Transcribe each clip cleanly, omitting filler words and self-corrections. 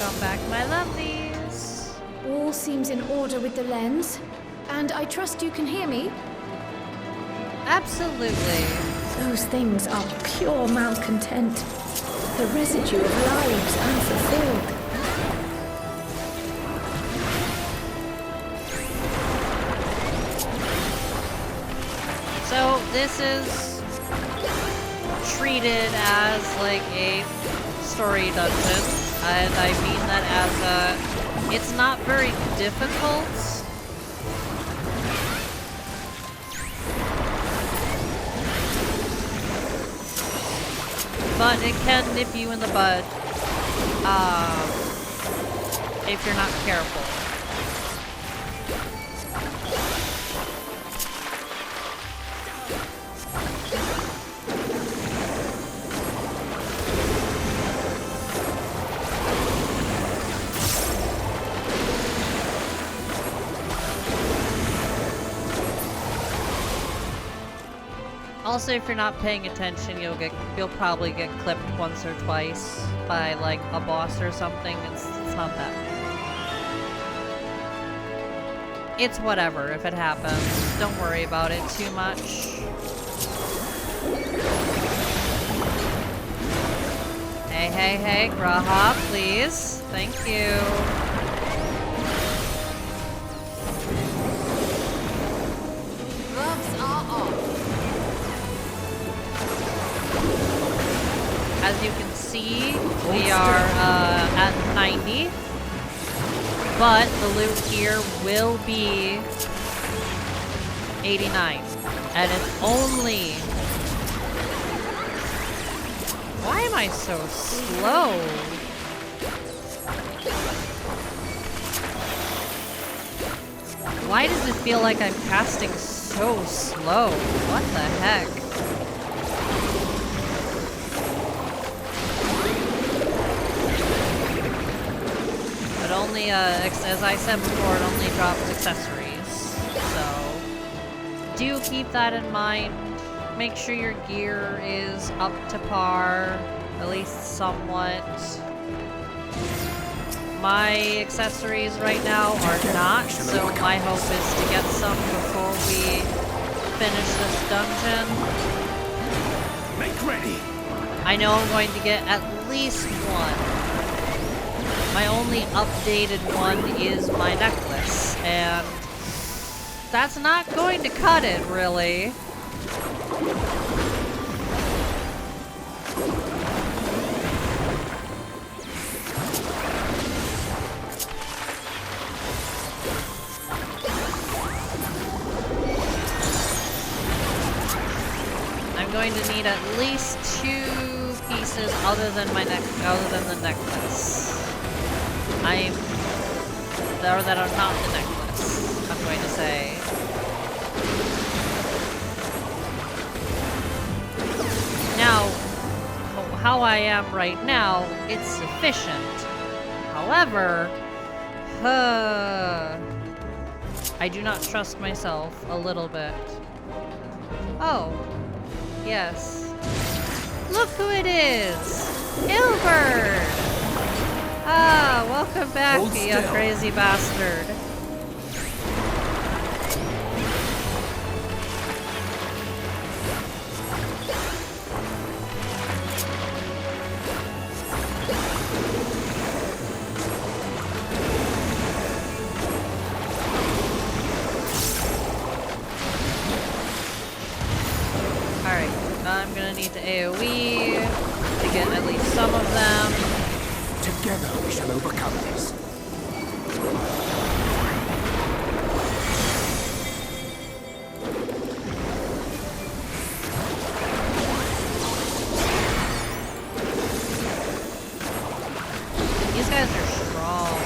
Welcome back, my lovelies. All seems in order with the lens. And I trust you can hear me? Absolutely. Those things are pure malcontent. The residue of lives unfulfilled. So this is treated as like a story dungeon, and I mean that as it's not very difficult. But it can nip you in the bud if you're not careful. Also, if you're not paying attention, you'll probably get clipped once or twice by like a boss or something. It's not that. It's whatever if it happens. Don't worry about it too much. Hey, hey, hey, Graha, please. Thank you. Gloves are off. As you can see, we are at 90, but the loot here will be 89, and it's only... Why am I so slow? Why does it feel like I'm casting so slow? What the heck? Only, as I said before, it only drops accessories. So, do keep that in mind. Make sure your gear is up to par, at least somewhat. My accessories right now are not, so my hope is to get some before we finish this dungeon. Make ready. I know I'm going to get at least one. My only updated one is my necklace, and that's not going to cut it, really. I'm going to need at least 2 pieces other than the necklace. Or that are not the necklace, I'm going to say. Now, how I am right now, it's sufficient. However, I do not trust myself a little bit. Oh, yes. Look who it is! Hilbert! Ah, welcome back, you crazy bastard. Alright, I'm gonna need to AoE to get at least some of them. Together we shall overcome this. These guys are strong.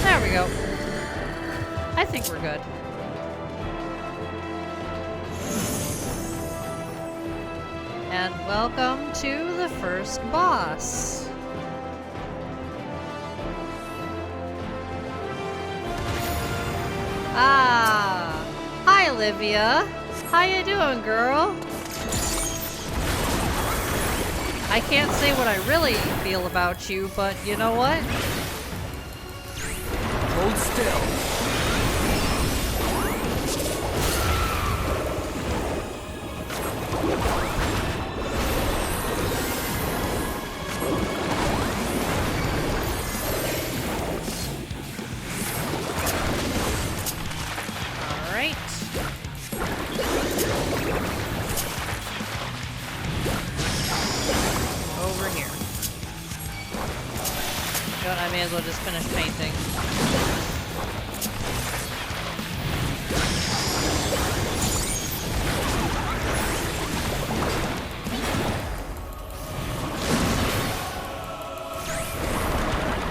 There we go. I think we're good. And welcome to the first boss. Ah, hi Olivia. How you doing, girl? I I can't say what I really feel about you, but you know what? Hold still. Alright. Over here. Good, I may as well just finish painting.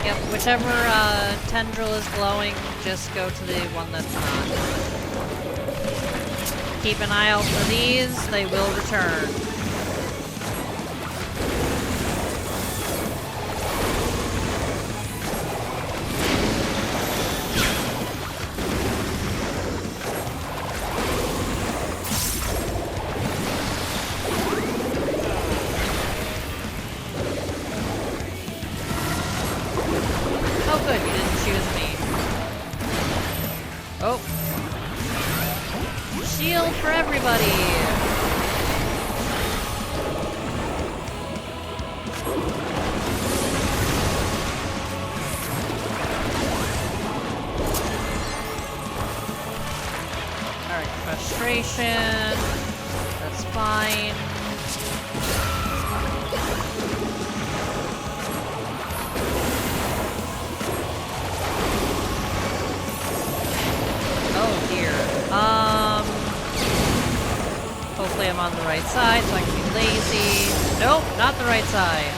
Yep, whichever tendril is glowing, just go to the one that's not. Keep an eye out for these, they will return. Oh good, you didn't choose me. Oh. Shield for everybody! Alright, frustration. That's fine. Oh dear. Hopefully I'm on the right side so I can be lazy. Nope, not the right side.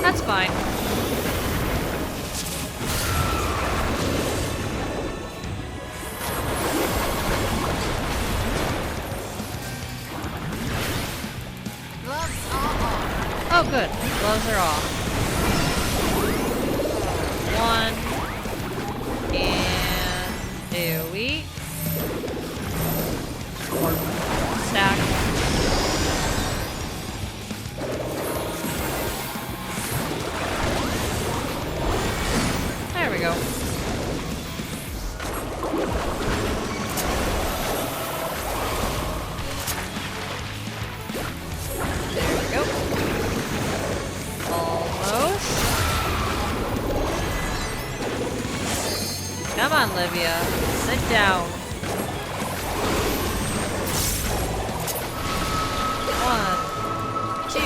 That's fine. Oh good, gloves are off. One. And AoE. Or stack. There we go. There we go. Almost. Come on, Livia. Sit down. 1, 2,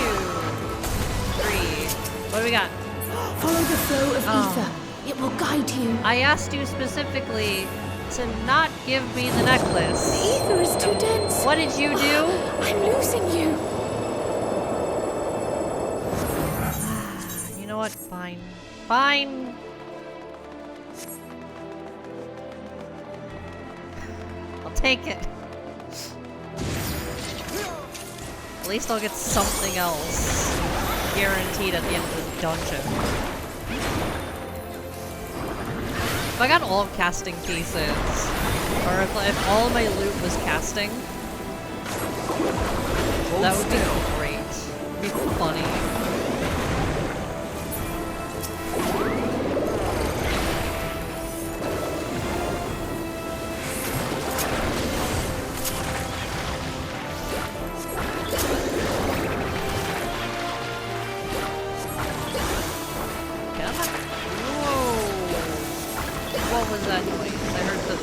3. What do we got? Follow the flow of Oh. ether. It will guide you. I asked you specifically to not give me the necklace. The ether is too dense. What did you do? I'm losing you. You know what? Fine. Fine. I'll take it. At least I'll get something else. Guaranteed at the end of the dungeon. If I got all casting pieces, or if all my loot was casting, that would be great. It'd be funny. Come on. Whoa. What was that noise? I heard the.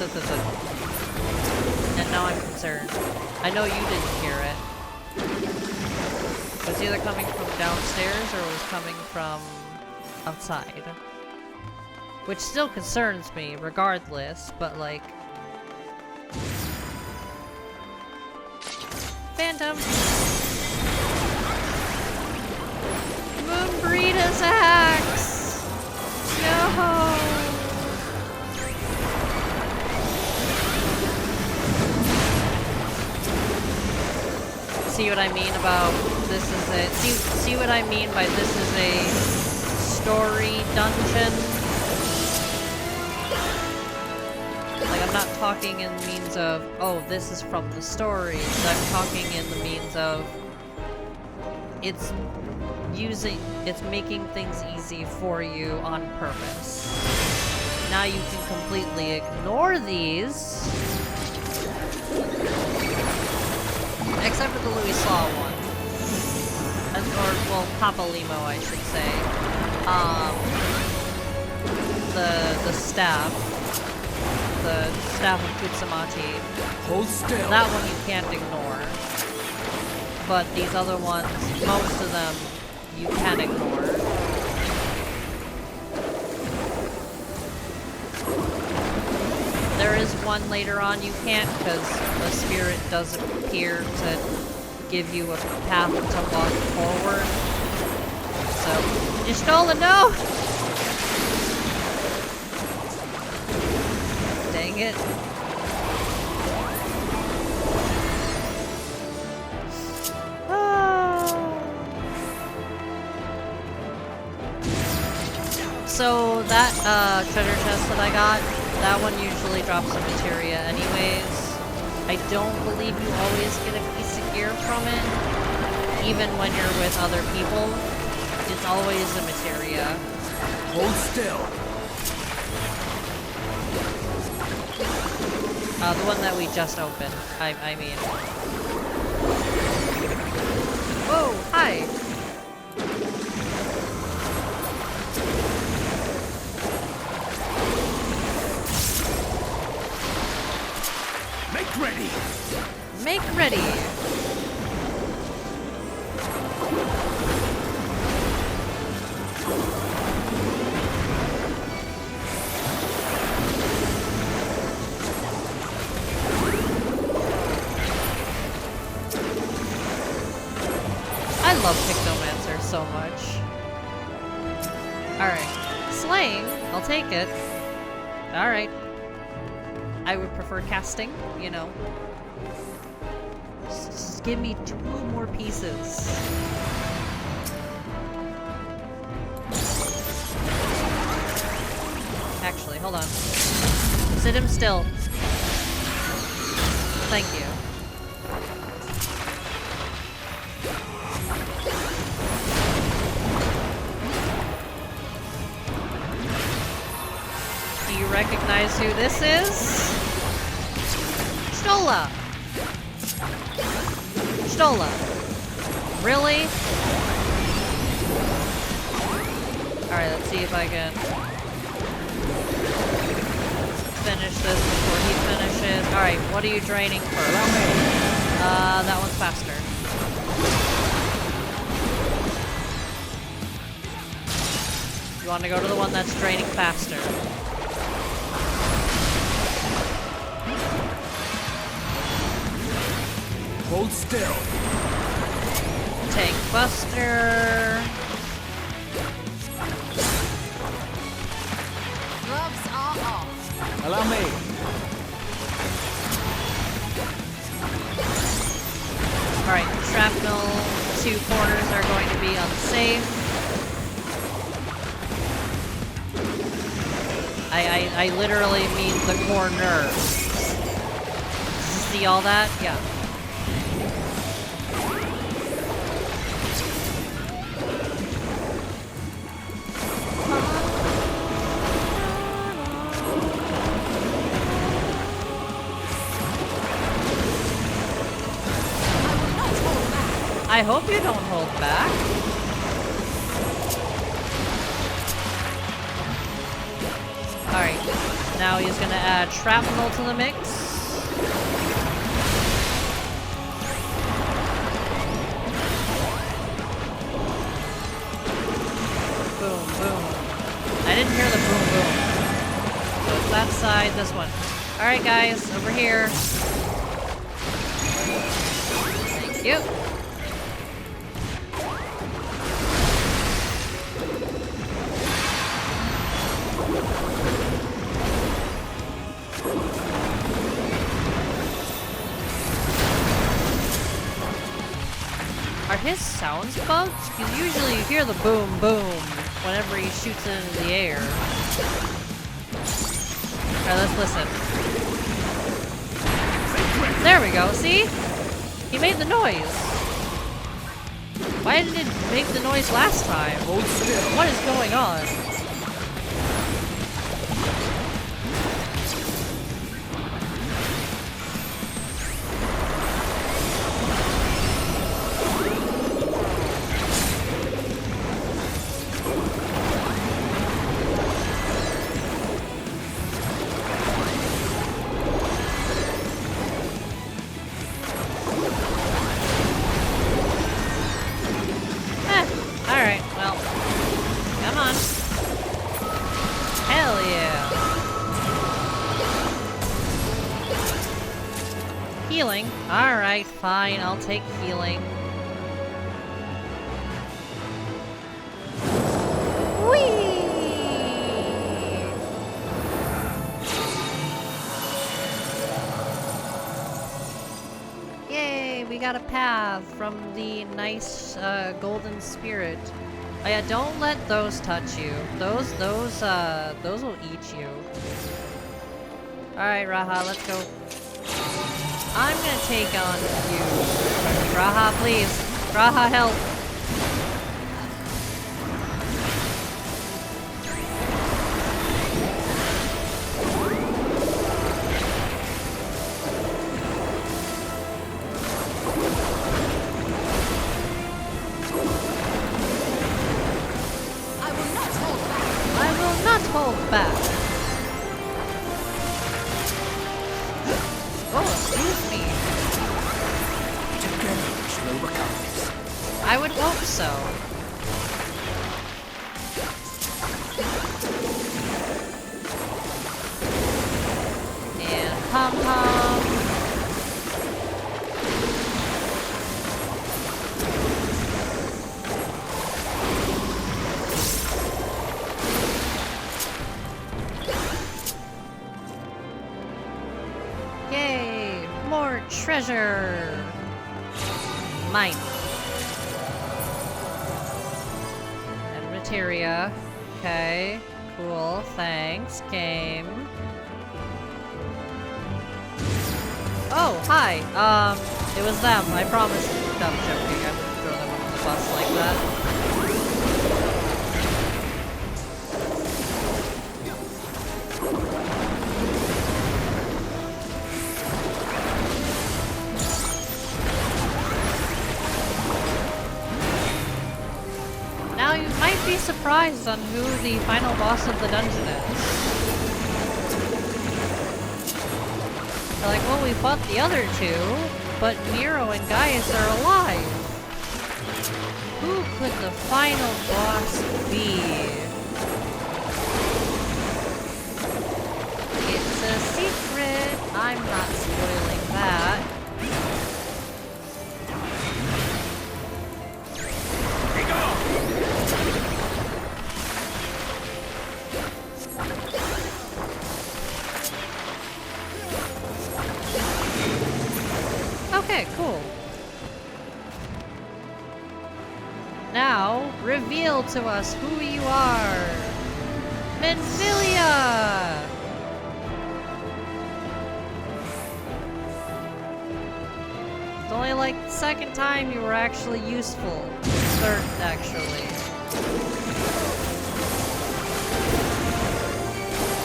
And now I'm concerned. I know you didn't hear it. It was either coming from downstairs or it was coming from outside. Which still concerns me, regardless, but like... Phantom! Moonbreed's axe! No! See what I mean about this is a... See what I mean by this is a story dungeon. Like, I'm not talking in means of, oh, this is from the stories. I'm talking in the means of it's making things easy for you on purpose. Now you can completely ignore these. Except for the Louis Saw one. Or, well, Papa Limo, I should say. The staff. The staff of Kutsamati. Hold still. That one you can't ignore. But these other ones, most of them, you can ignore. There is one later on you can't, because the spirit does appear to give you a path to walk forward. So, you stole it, no! Dang it. So that treasure chest that I got, that one usually drops a materia anyways. I don't believe you always get a piece of gear from it, even when you're with other people. It's always a materia. Hold still. The one that we just opened, I mean. Whoa, hi! Make ready. Make ready! I love Pictomancer so much. Alright. Slaying, I'll take it. Alright. I would prefer casting, you know. Just give me 2 more pieces. Actually, hold on. Sit him still. Thank you. Do you recognize who this is? Stola! Stola. Really? Alright, let's see if I can finish this before he finishes. Alright, what are you draining first? That one's faster. You want to go to the one that's draining faster. Hold still. Tank Buster. Gloves are off. Allow me. Alright, shrapnel, 2 corners are going to be unsafe. I literally mean the corners. See all that? Yeah. I hope you don't hold back. Alright, now he's gonna add shrapnel to the mix. Boom, boom. I didn't hear the boom, boom. So it's that side, this one. Alright guys, over here. Thank you. Are his sounds bugged? Because usually you hear the boom boom. whenever he shoots it into the air. Alright, let's listen. There we go, see? He made the noise. Why didn't it make the noise last time? Hold still. What is going on? Alright, well. Come on. Hell yeah. Healing. Alright, fine, I'll take healing. Whee! Yay, we got a path from the nice golden spirit. Oh yeah, don't let those touch you. Those will eat you. Alright, Raha, let's go. I'm gonna take on you. Raha, please. Raha, help. I will not hold back. I will not hold back. Oh, excuse me. Together we shall overcome this. I would hope so. And pom-pom. Yay! More treasure! Mine. And materia. Okay. Cool. Thanks, game. Oh, hi! It was them. I promise. No, I'm joking. I wouldn't throw them on the bus like that. Now you might be surprised on who the final boss of the dungeon is. They're like, well, we fought the other two, but Nero and Gaius are alive. Who could the final boss be? It's a secret. I'm not spoiling that. Okay, cool. Now, reveal to us who you are. Menphilia! It's only like the second time you were actually useful. Third, actually.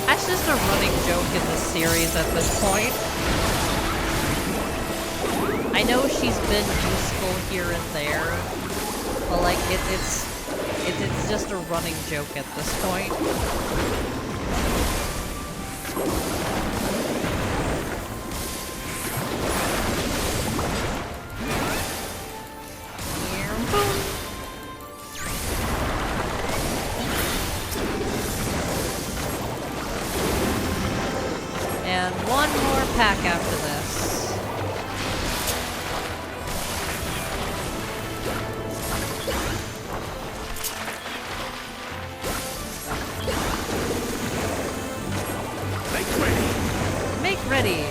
That's just a running joke in the series at this point. I know she's been useful here and there, but like it's just a running joke at this point. And one more pack after this. Make ready.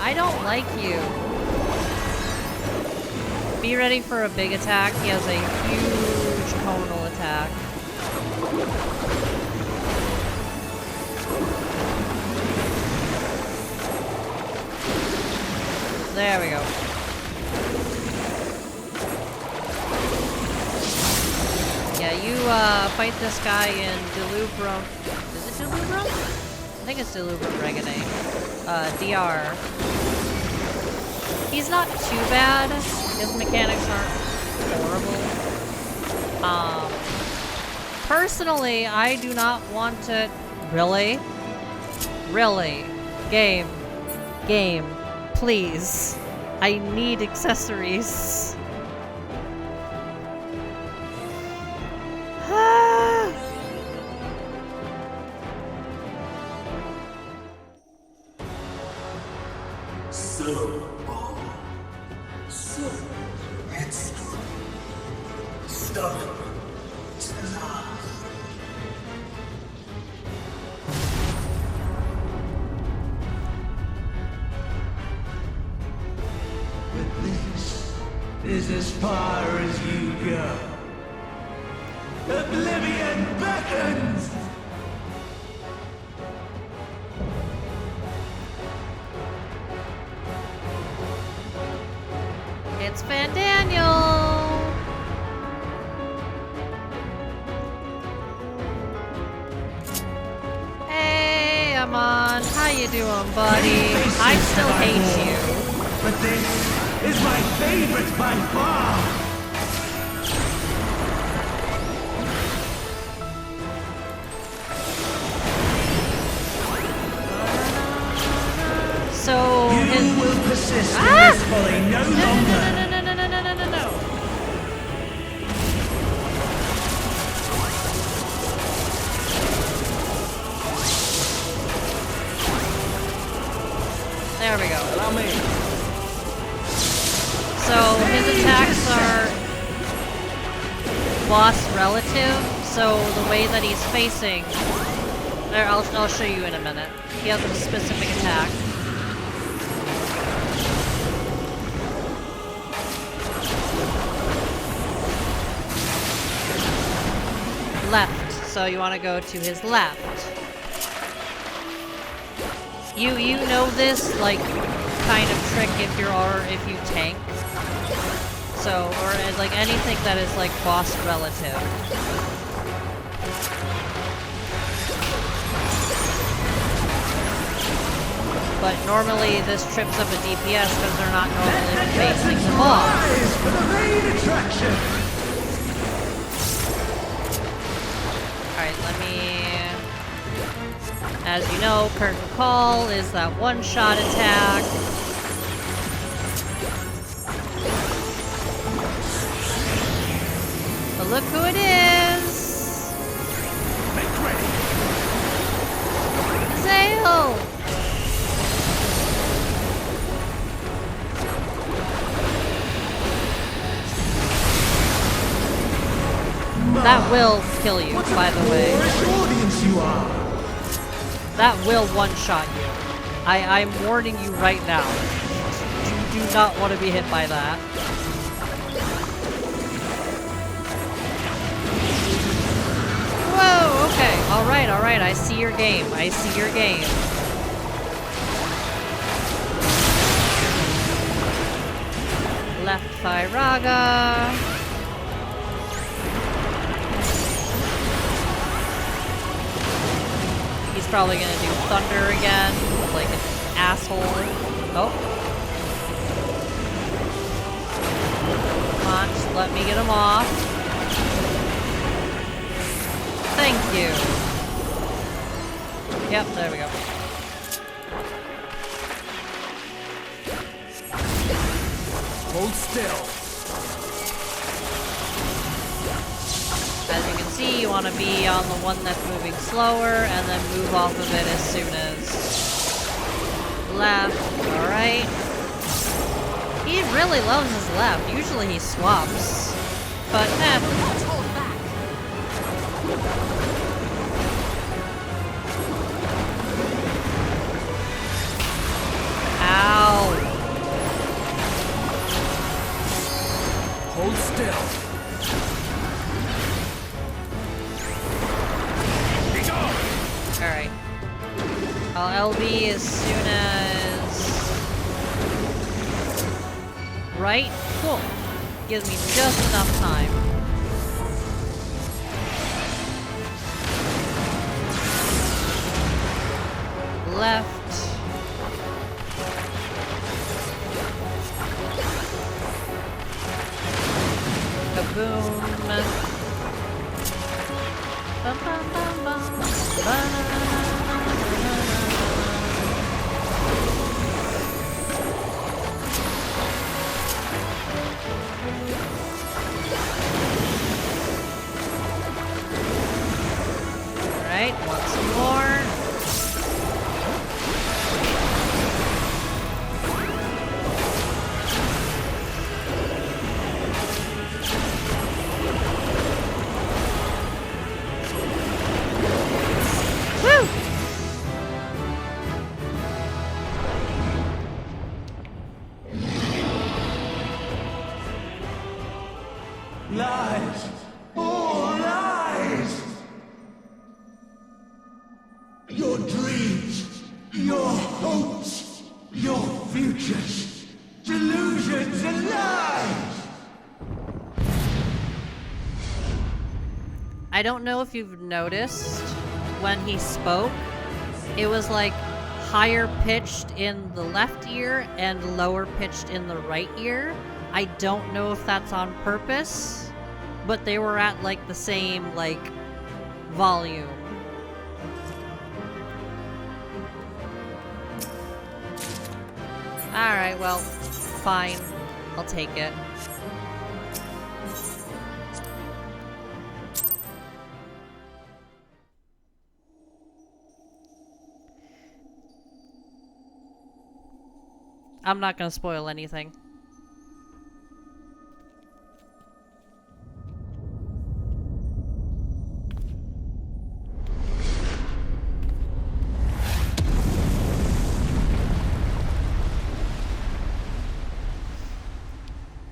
I don't like you. Be ready for a big attack. He has a huge conal attack. There we go. Yeah, you fight this guy in Delubrum. Is it Delubrum? I think it's Delubrum Regane. DR. He's not too bad. His mechanics aren't horrible. Personally, I do not want to... Really? Really? Game. Please. I need accessories. So headstrong, stubborn to the last. But this is as far as you go. Oblivion beckons! It's Van Daniel! Hey, Amon. How you doing, buddy? I still hate you. But this is my favorite by far! So, You will persist in this folly no longer! No. There we go. Allow me. So his attacks are boss relative, so the way that he's facing... There, I'll show you in a minute. He has a specific attack. Left, so you want to go to his left. You know this like kind of trick if you tank. So or like anything that is like boss relative. But normally this trips up a DPS because they're not normally facing the boss. For the main attraction! Alright, let me... As you know, Curtain Call is that one-shot attack. But look who it is! Make ready. Zale! That will kill you, by the way. Audience you are! That will one-shot you. I'm warning you right now. You do not want to be hit by that. Whoa, okay. Alright, I see your game. Left Firaga. He's probably gonna do thunder again, like an asshole. Oh. Come on, just let me get him off. Thank you. Yep, there we go. Hold still. As you can see, you want to be on the one that's moving slower, and then move off of it as soon as left. Alright. He really loves his left. Usually he swaps. But, Let's hold back. Ow. I'll LB as soon as... Right? Cool. Gives me just enough time. Left. Kaboom. Bum, bum, bum, bum. Alright, want some more. Lies! All lies! Your dreams, your hopes, your futures, delusions and lies! I don't know if you've noticed when he spoke, it was like higher pitched in the left ear and lower pitched in the right ear. I don't know if that's on purpose, but they were at like the same like volume. Alright, well, fine. I'll take it. I'm not gonna spoil anything.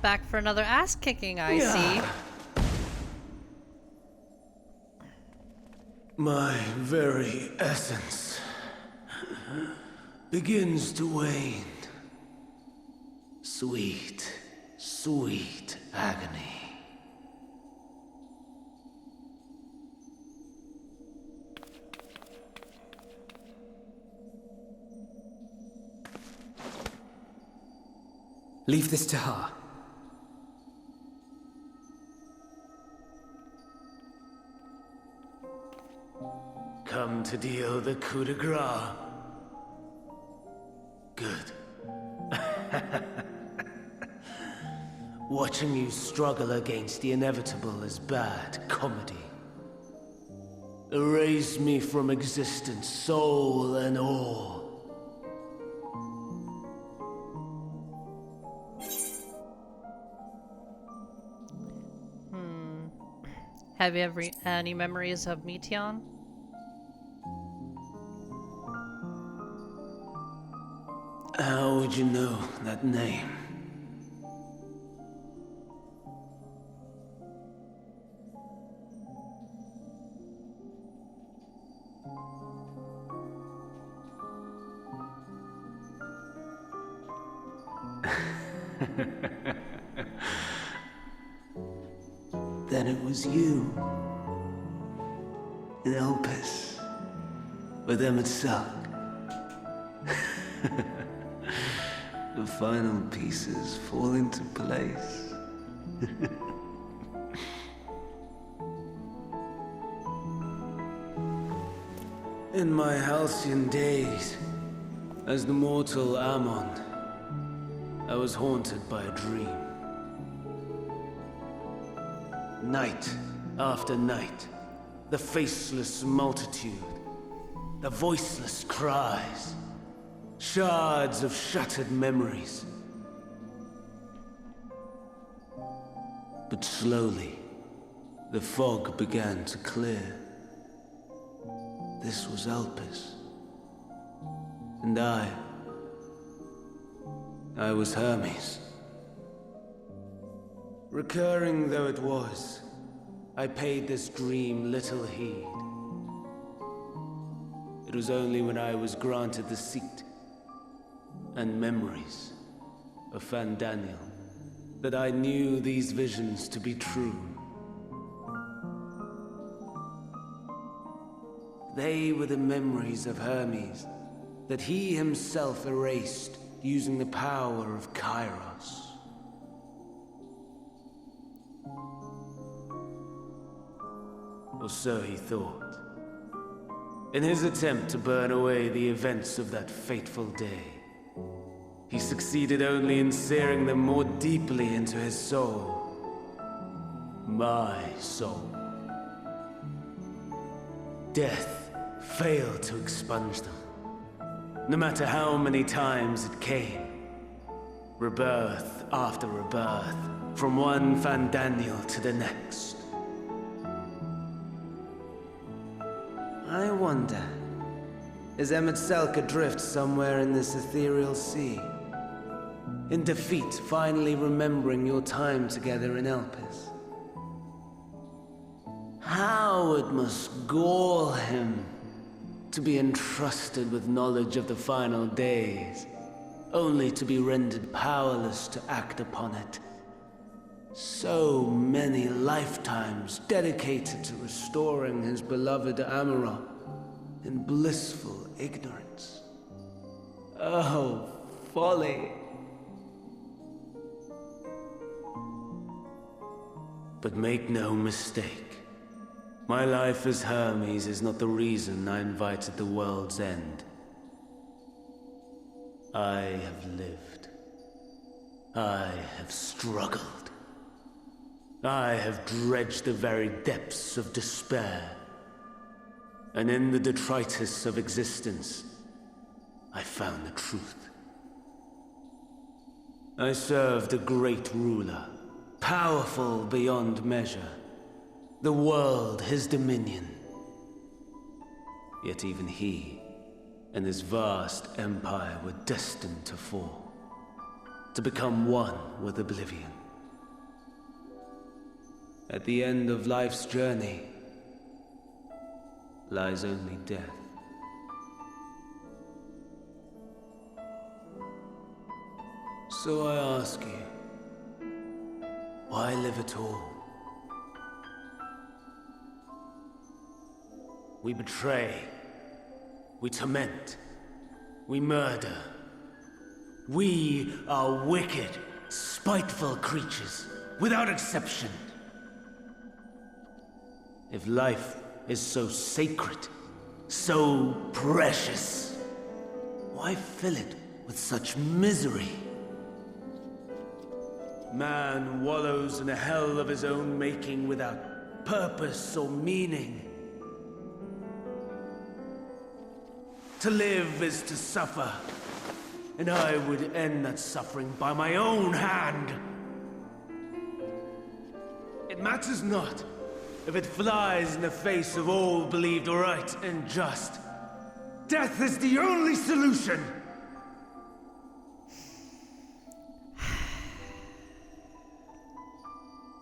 Back for another ass kicking, I see. My very essence begins to wane. Sweet, sweet agony. Leave this to her. Come to deal the coup de grace. Good. Watching you struggle against the inevitable is bad comedy. Erase me from existence, soul and all. Have you ever any memories of Meteon? How would you know that name? Then it was you. In Elpis. With them at Suck. The final pieces fall into place. In my halcyon days, as the mortal Ammon, I was haunted by a dream. Night after night, the faceless multitude, the voiceless cries, shards of shattered memories. But slowly, the fog began to clear. This was Elpis. And I was Hermes. Recurring though it was, I paid this dream little heed. It was only when I was granted the seat and memories of Fandaniel that I knew these visions to be true. They were the memories of Hermes that he himself erased using the power of Kairos. Or so he thought. In his attempt to burn away the events of that fateful day, he succeeded only in searing them more deeply into his soul. My soul. Death failed to expunge them, no matter how many times it came. Rebirth after rebirth, from one Fandaniel to the next. I wonder, is Emet-Selch adrift somewhere in this ethereal sea? In defeat, finally remembering your time together in Elpis? How it must gall him to be entrusted with knowledge of the final days, only to be rendered powerless to act upon it. So many lifetimes dedicated to restoring his beloved Amarok in blissful ignorance. Oh, folly! But make no mistake, my life as Hermes is not the reason I invited the world's end. I have lived. I have struggled. I have dredged the very depths of despair. And in the detritus of existence, I found the truth. I served a great ruler, powerful beyond measure. The world his dominion. Yet even he and his vast empire were destined to fall, to become one with oblivion. At the end of life's journey lies only death. So I ask you, why live at all? We betray, we torment, we murder. We are wicked, spiteful creatures, without exception. If life is so sacred, so precious, why fill it with such misery? Man wallows in a hell of his own making without purpose or meaning. To live is to suffer, and I would end that suffering by my own hand. It matters not if it flies in the face of all believed right and just. Death is the only solution!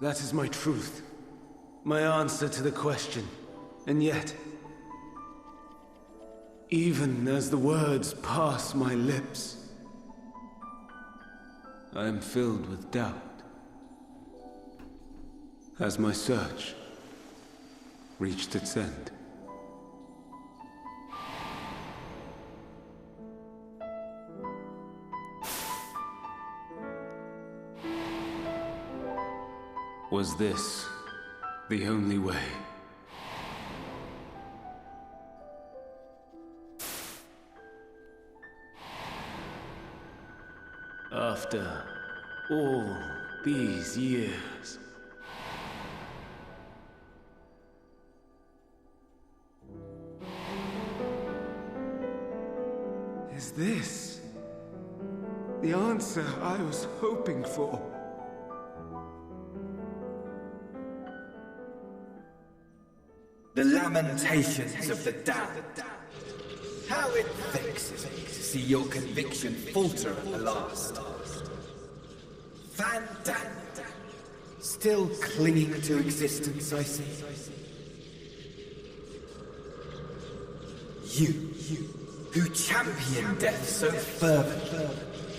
That is my truth, my answer to the question, and yet, even as the words pass my lips, I am filled with doubt. Has my search reached its end? Was this the only way? After all these years, is this the answer I was hoping for? The lamentations of the damned. How it vexes me to see your conviction falter at the last. Fandaniel, still clinging to existence, I see. You who champion death so fervently,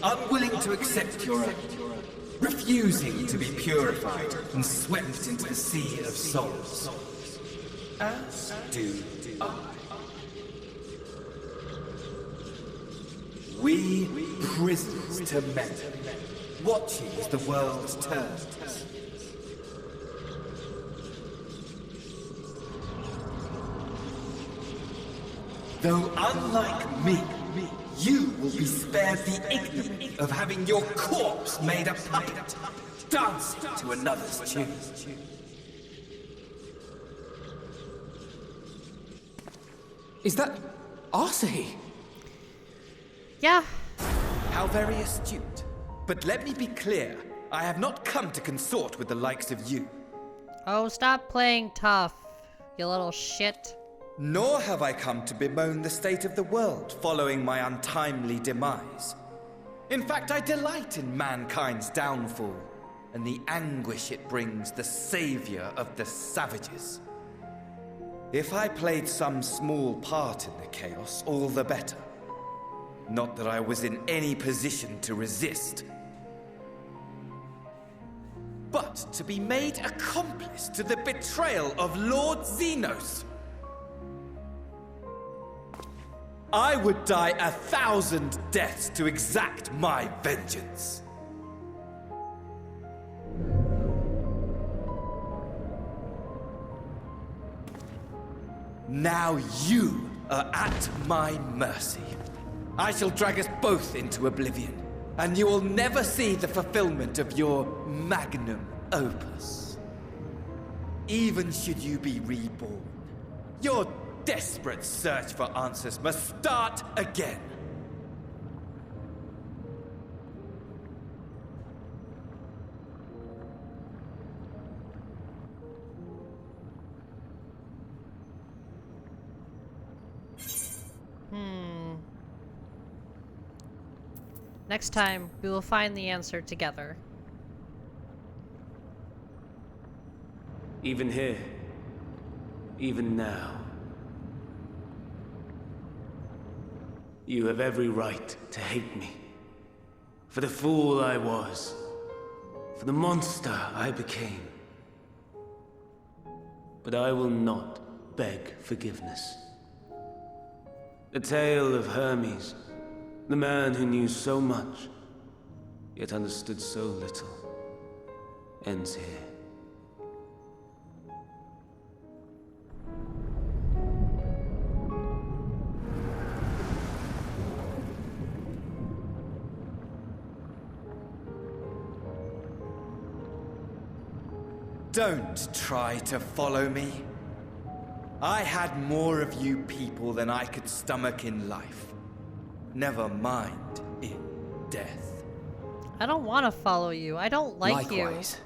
unwilling to accept your own, refusing to be purified and swept into the sea of souls, as do I. We prisoners to men, watching as the world turns. Though unlike me, you will be spared the ignominy of having your corpse made a puppet, dancing to another's tune. Is that Arsahi? Yeah. How very astute. But let me be clear, I have not come to consort with the likes of you. Oh, stop playing tough, you little shit. Nor have I come to bemoan the state of the world following my untimely demise. In fact, I delight in mankind's downfall and the anguish it brings the savior of the savages. If I played some small part in the chaos, all the better. Not that I was in any position to resist. But to be made accomplice to the betrayal of Lord Xenos. I would die 1,000 deaths to exact my vengeance. Now you are at my mercy. I shall drag us both into oblivion, and you will never see the fulfillment of your magnum opus. Even should you be reborn, your desperate search for answers must start again. Next time, we will find the answer together. Even here, even now, you have every right to hate me. For the fool I was. For the monster I became. But I will not beg forgiveness. The tale of Hermes, the man who knew so much, yet understood so little, ends here. Don't try to follow me. I had more of you people than I could stomach in life. Never mind in death. I don't want to follow you. I don't like you. Likewise.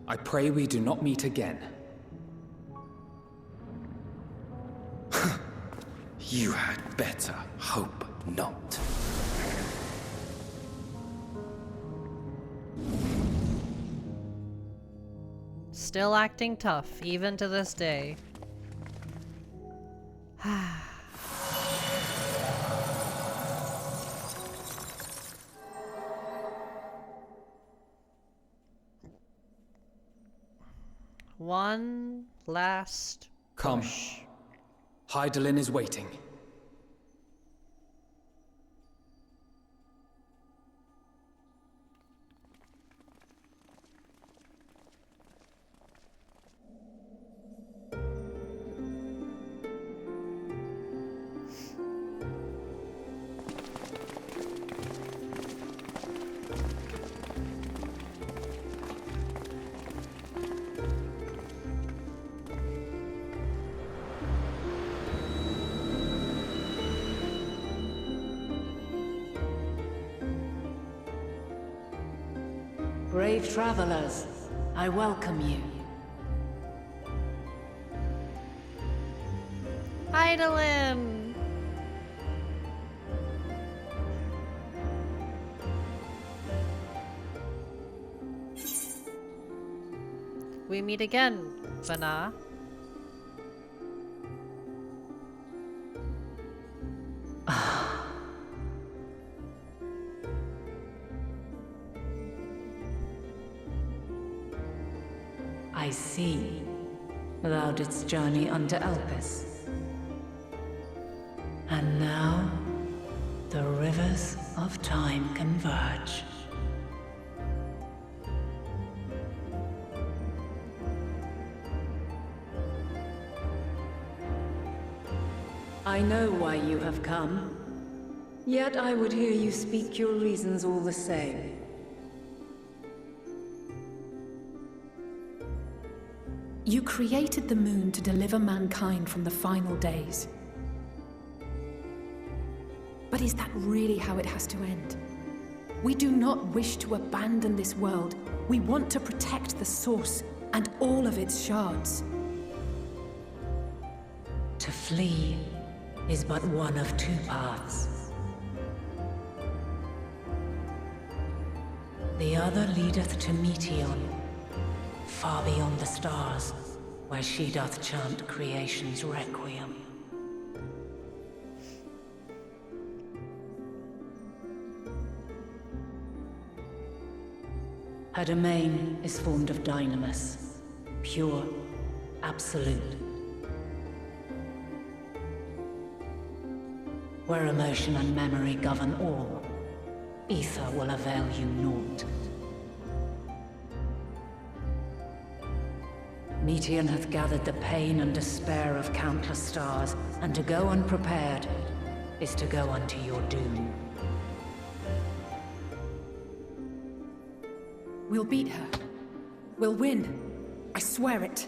I pray we do not meet again. You had better hope not. Still acting tough, even to this day. One last Come. push. Hydaelyn is waiting. Brave travelers, I welcome you. Hydaelyn! We meet again, Vana. I see. Thou didst journey unto Elpis. And now, the rivers of time converge. I know why you have come. Yet I would hear you speak your reasons all the same. You created the moon to deliver mankind from the final days. But is that really how it has to end? We do not wish to abandon this world. We want to protect the source and all of its shards. To flee is but one of two paths. The other leadeth to Meteon, far beyond the stars, where she doth chant creation's requiem. Her domain is formed of dynamis, pure, absolute. Where emotion and memory govern all, ether will avail you naught. Meteon hath gathered the pain and despair of countless stars, and to go unprepared is to go unto your doom. We'll beat her. We'll win. I swear it.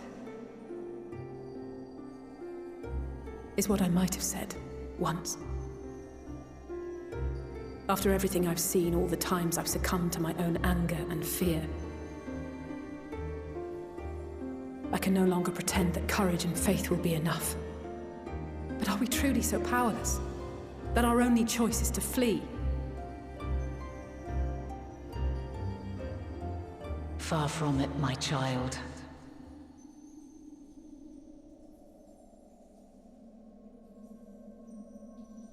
Is what I might have said once. After everything I've seen, all the times I've succumbed to my own anger and fear. I can no longer pretend that courage and faith will be enough. But are we truly so powerless? That our only choice is to flee? Far from it, my child.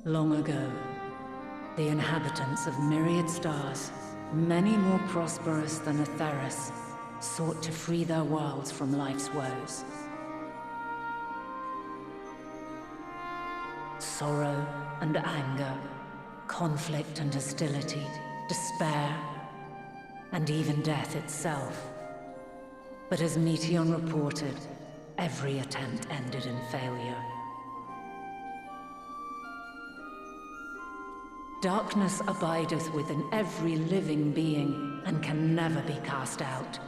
Long ago, the inhabitants of myriad stars, many more prosperous than Atheris, sought to free their worlds from life's woes. Sorrow and anger, conflict and hostility, despair, and even death itself. But as Meteon reported, every attempt ended in failure. Darkness abideth within every living being, and can never be cast out.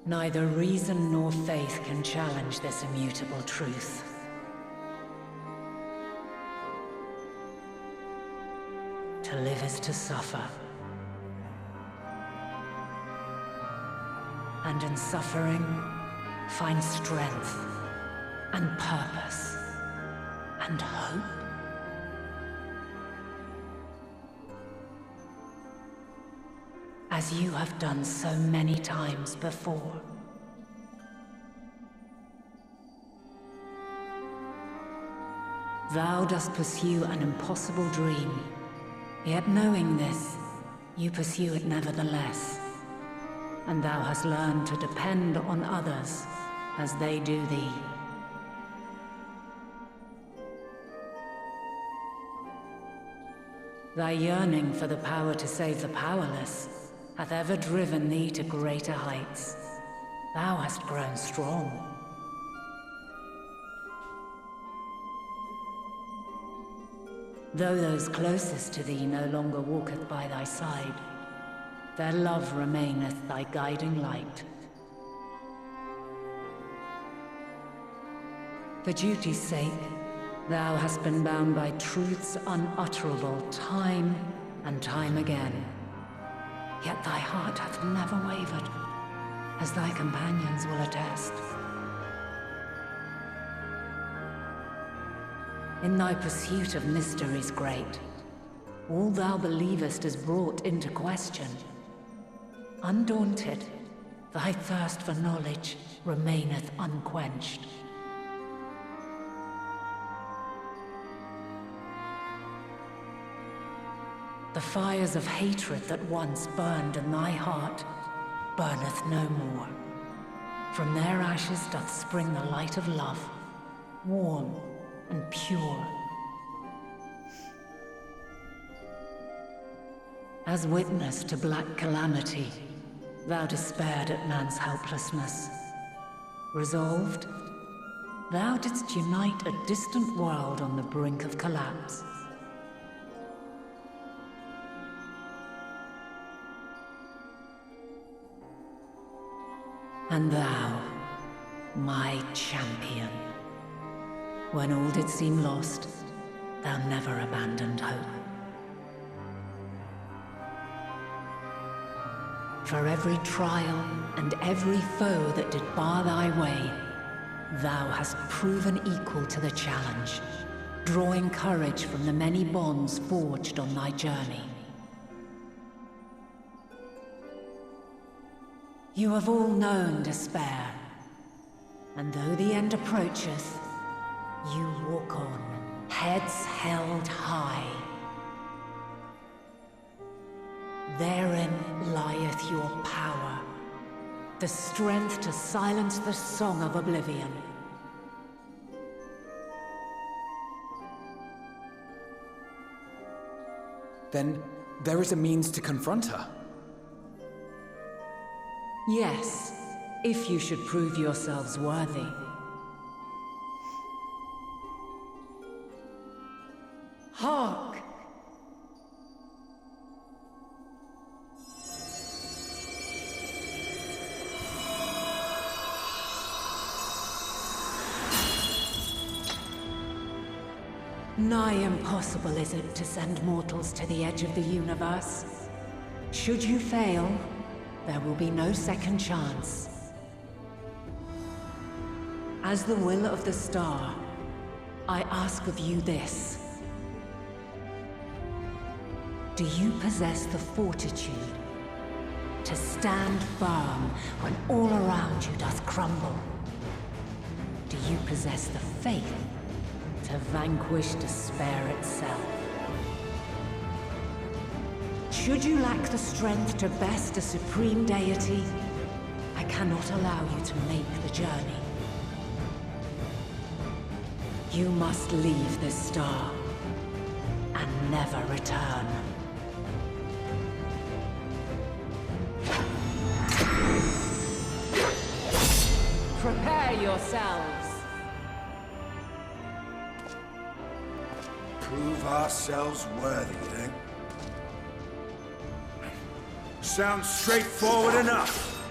Neither reason nor faith can challenge this immutable truth. To live is to suffer. And in suffering, find strength and purpose and hope. As you have done so many times before. Thou dost pursue an impossible dream, yet knowing this, you pursue it nevertheless. And thou hast learned to depend on others as they do thee. Thy yearning for the power to save the powerless hath ever driven thee to greater heights. Thou hast grown strong. Though those closest to thee no longer walketh by thy side, their love remaineth thy guiding light. For duty's sake, thou hast been bound by truths unutterable time and time again. Yet thy heart hath never wavered, as thy companions will attest. In thy pursuit of mysteries great, all thou believest is brought into question. Undaunted, thy thirst for knowledge remaineth unquenched. The fires of hatred that once burned in thy heart burneth no more. From their ashes doth spring the light of love, warm and pure. As witness to black calamity, thou despaired at man's helplessness. Resolved, thou didst unite a distant world on the brink of collapse. And thou, my champion, when all did seem lost, thou never abandoned hope. For every trial and every foe that did bar thy way, thou hast proven equal to the challenge, drawing courage from the many bonds forged on thy journey. You have all known despair, and though the end approacheth, you walk on, heads held high. Therein lieth your power, the strength to silence the song of oblivion. Then there is a means to confront her. Yes, if you should prove yourselves worthy. Hark! Nigh impossible is it to send mortals to the edge of the universe. Should you fail, there will be no second chance. As the will of the star, I ask of you this. Do you possess the fortitude to stand firm when all around you doth crumble? Do you possess the faith to vanquish despair itself? Should you lack the strength to best a supreme deity, I cannot allow you to make the journey. You must leave this star and never return. Prepare yourselves. Prove ourselves worthy, eh? Sounds straightforward enough.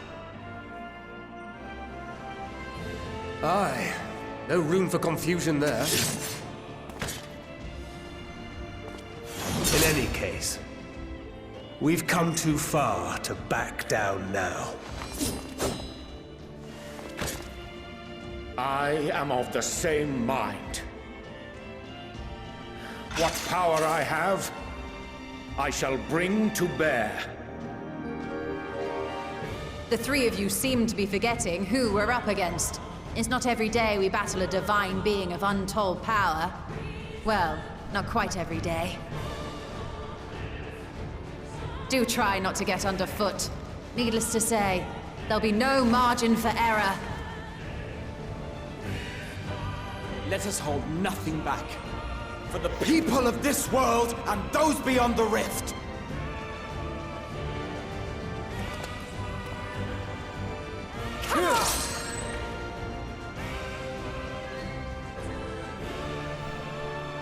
Aye. No room for confusion there. In any case, we've come too far to back down now. I am of the same mind. What power I have, I shall bring to bear. The three of you seem to be forgetting who we're up against. It's not every day we battle a divine being of untold power. Well, not quite every day. Do try not to get underfoot. Needless to say, there'll be no margin for error. Let us hold nothing back. For the people of this world and those beyond the rift.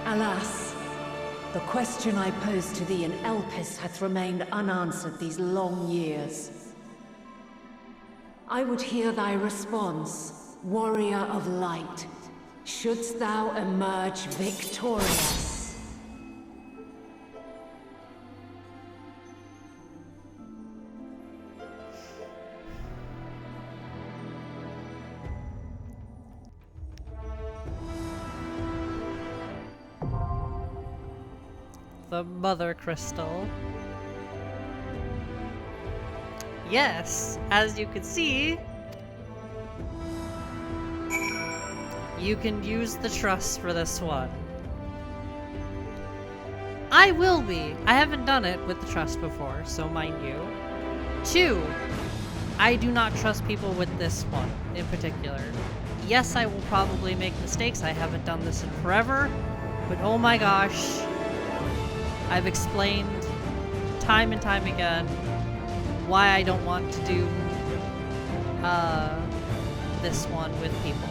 Alas, the question I posed to thee in Elpis hath remained unanswered these long years. I would hear thy response, warrior of light. Shouldst thou emerge victorious? The Mother Crystal. Yes, as you can see, you can use the trust for this one. I will be. I haven't done it with the trust before, so mind you. 2, I do not trust people with this one in particular. Yes, I will probably make mistakes. I haven't done this in forever, but oh my gosh. I've explained time and time again why I don't want to do this one with people.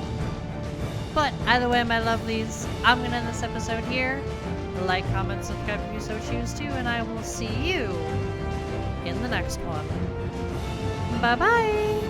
But either way, my lovelies, I'm gonna end this episode here. Like, comment, subscribe if you so choose to, and I will see you in the next one. Bye bye!